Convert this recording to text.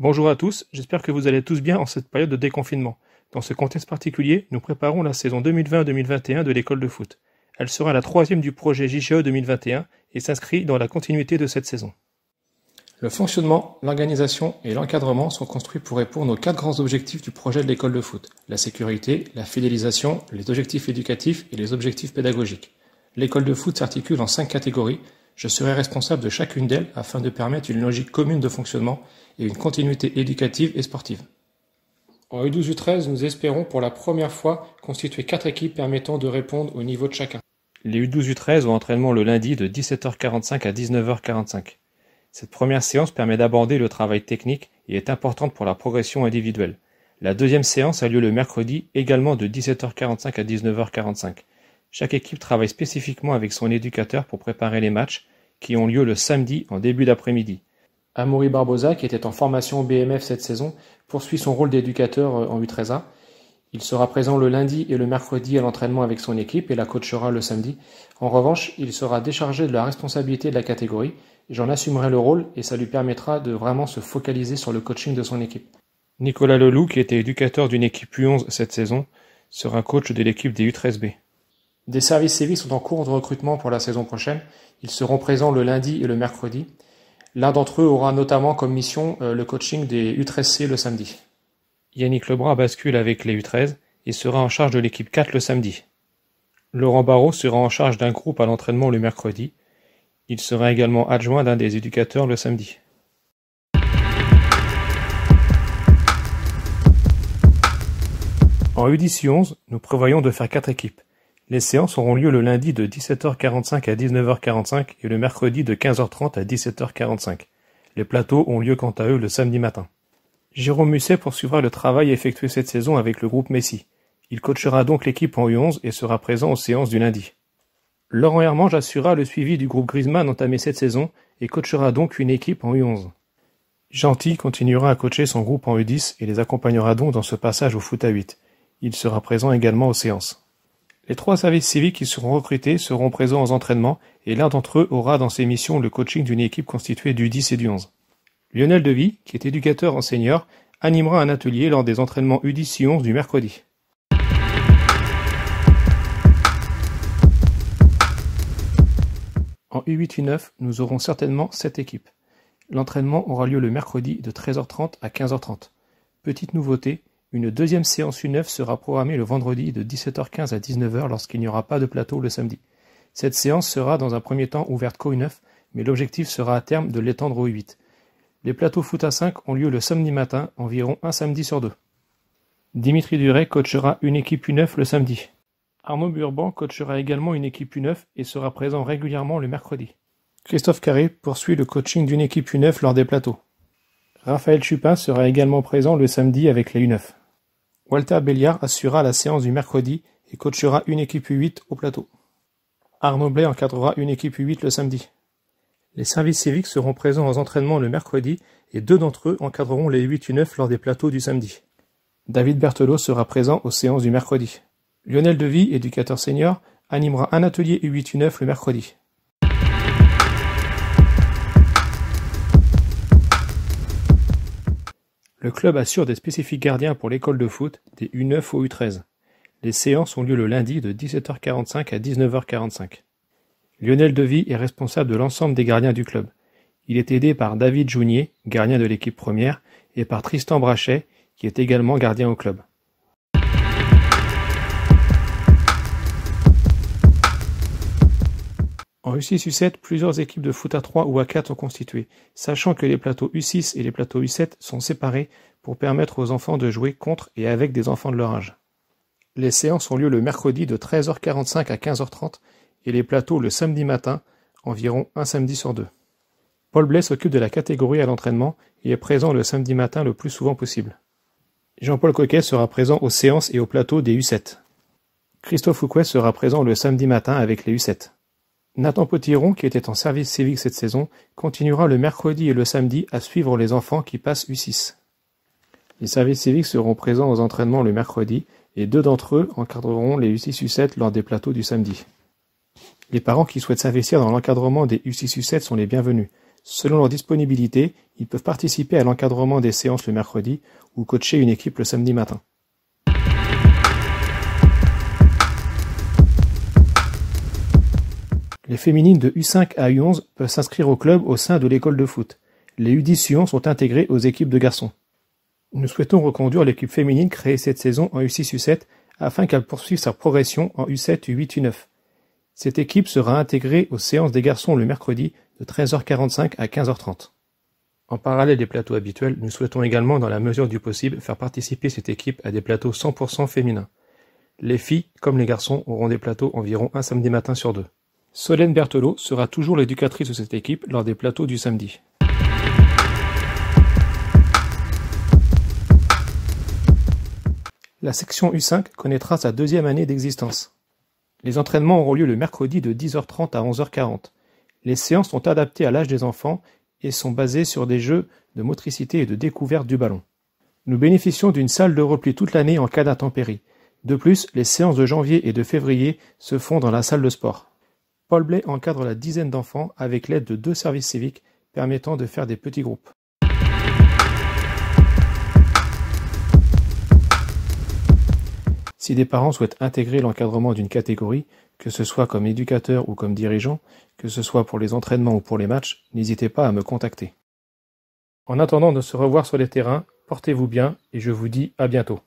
Bonjour à tous, j'espère que vous allez tous bien en cette période de déconfinement. Dans ce contexte particulier, nous préparons la saison 2020-2021 de l'école de foot. Elle sera la 3e du projet JGE 2021 et s'inscrit dans la continuité de cette saison. Le fonctionnement, l'organisation et l'encadrement sont construits pour répondre aux 4 grands objectifs du projet de l'école de foot. La sécurité, la fidélisation, les objectifs éducatifs et les objectifs pédagogiques. L'école de foot s'articule en 5 catégories. Je serai responsable de chacune d'elles afin de permettre une logique commune de fonctionnement et une continuité éducative et sportive. En U12-U13, nous espérons pour la première fois constituer 4 équipes permettant de répondre au niveau de chacun. Les U12-U13 ont entraînement le lundi de 17h45 à 19h45. Cette première séance permet d'aborder le travail technique et est importante pour la progression individuelle. La deuxième séance a lieu le mercredi, également de 17h45 à 19h45. Chaque équipe travaille spécifiquement avec son éducateur pour préparer les matchs qui ont lieu le samedi en début d'après-midi. Amaury Barbosa, qui était en formation au BMF cette saison, poursuit son rôle d'éducateur en U13A. Il sera présent le lundi et le mercredi à l'entraînement avec son équipe et la coachera le samedi. En revanche, il sera déchargé de la responsabilité de la catégorie. J'en assumerai le rôle et ça lui permettra de vraiment se focaliser sur le coaching de son équipe. Nicolas Leloup, qui était éducateur d'une équipe U11 cette saison, sera coach de l'équipe des U13B. Des services civiques sont en cours de recrutement pour la saison prochaine. Ils seront présents le lundi et le mercredi. L'un d'entre eux aura notamment comme mission le coaching des U13C le samedi. Yannick Lebrun bascule avec les U13 et sera en charge de l'équipe 4 le samedi. Laurent Barrault sera en charge d'un groupe à l'entraînement le mercredi. Il sera également adjoint d'un des éducateurs le samedi. En U10-U11, nous prévoyons de faire 4 équipes. Les séances auront lieu le lundi de 17h45 à 19h45 et le mercredi de 15h30 à 17h45. Les plateaux ont lieu quant à eux le samedi matin. Jérôme Musset poursuivra le travail effectué cette saison avec le groupe Messi. Il coachera donc l'équipe en U11 et sera présent aux séances du lundi. Laurent Hermange assurera le suivi du groupe Griezmann entamé cette saison et coachera donc une équipe en U11. Gentil continuera à coacher son groupe en U10 et les accompagnera donc dans ce passage au foot à 8. Il sera présent également aux séances. Les 3 services civiques qui seront recrutés seront présents aux entraînements et l'un d'entre eux aura dans ses missions le coaching d'une équipe constituée du 10 et du 11. Lionel Devy, qui est éducateur en senior, animera un atelier lors des entraînements U10-U11 du mercredi. En U8-U9, nous aurons certainement 7 équipes. L'entraînement aura lieu le mercredi de 13h30 à 15h30. Petite nouveauté, une deuxième séance U9 sera programmée le vendredi de 17h15 à 19h lorsqu'il n'y aura pas de plateau le samedi. Cette séance sera dans un premier temps ouverte qu'au U9, mais l'objectif sera à terme de l'étendre au U8. Les plateaux foot à 5 ont lieu le samedi matin, environ un samedi sur 2. Dimitri Duret coachera une équipe U9 le samedi. Arnaud Burban coachera également une équipe U9 et sera présent régulièrement le mercredi. Christophe Carré poursuit le coaching d'une équipe U9 lors des plateaux. Raphaël Chupin sera également présent le samedi avec les U9. Walter Belliard assurera la séance du mercredi et coachera une équipe U8 au plateau. Arnaud Blais encadrera une équipe U8 le samedi. Les services civiques seront présents aux entraînements le mercredi et 2 d'entre eux encadreront les U8-U9 lors des plateaux du samedi. David Berthelot sera présent aux séances du mercredi. Lionel Devy, éducateur senior, animera un atelier U8-U9 le mercredi. Le club assure des spécifiques gardiens pour l'école de foot des U9 au U13. Les séances ont lieu le lundi de 17h45 à 19h45. Lionel Devy est responsable de l'ensemble des gardiens du club. Il est aidé par David Jounier, gardien de l'équipe première, et par Tristan Brachet, qui est également gardien au club. En U6-U7, plusieurs équipes de foot à 3 ou à 4 sont constituées, sachant que les plateaux U6 et les plateaux U7 sont séparés pour permettre aux enfants de jouer contre et avec des enfants de leur âge. Les séances ont lieu le mercredi de 13h45 à 15h30 et les plateaux le samedi matin, environ un samedi sur 2. Paul Blais s'occupe de la catégorie à l'entraînement et est présent le samedi matin le plus souvent possible. Jean-Paul Coquet sera présent aux séances et aux plateaux des U7. Christophe Fouquet sera présent le samedi matin avec les U7. Nathan Potiron, qui était en service civique cette saison, continuera le mercredi et le samedi à suivre les enfants qui passent U6. Les services civiques seront présents aux entraînements le mercredi et 2 d'entre eux encadreront les U6-U7 lors des plateaux du samedi. Les parents qui souhaitent s'investir dans l'encadrement des U6-U7 sont les bienvenus. Selon leur disponibilité, ils peuvent participer à l'encadrement des séances le mercredi ou coacher une équipe le samedi matin. Les féminines de U5 à U11 peuvent s'inscrire au club au sein de l'école de foot. Les U10 U11 sont intégrés aux équipes de garçons. Nous souhaitons reconduire l'équipe féminine créée cette saison en U6 U7 afin qu'elle poursuive sa progression en U7 U8 U9. Cette équipe sera intégrée aux séances des garçons le mercredi de 13h45 à 15h30. En parallèle des plateaux habituels, nous souhaitons également, dans la mesure du possible, faire participer cette équipe à des plateaux 100% féminins. Les filles, comme les garçons, auront des plateaux environ un samedi matin sur 2. Solène Berthelot sera toujours l'éducatrice de cette équipe lors des plateaux du samedi. La section U5 connaîtra sa deuxième année d'existence. Les entraînements auront lieu le mercredi de 10h30 à 11h40. Les séances sont adaptées à l'âge des enfants et sont basées sur des jeux de motricité et de découverte du ballon. Nous bénéficions d'une salle de repli toute l'année en cas d'intempéries. De plus, les séances de janvier et de février se font dans la salle de sport. Paul Blais encadre la dizaine d'enfants avec l'aide de 2 services civiques permettant de faire des petits groupes. Si des parents souhaitent intégrer l'encadrement d'une catégorie, que ce soit comme éducateur ou comme dirigeant, que ce soit pour les entraînements ou pour les matchs, n'hésitez pas à me contacter. En attendant de se revoir sur les terrains, portez-vous bien et je vous dis à bientôt.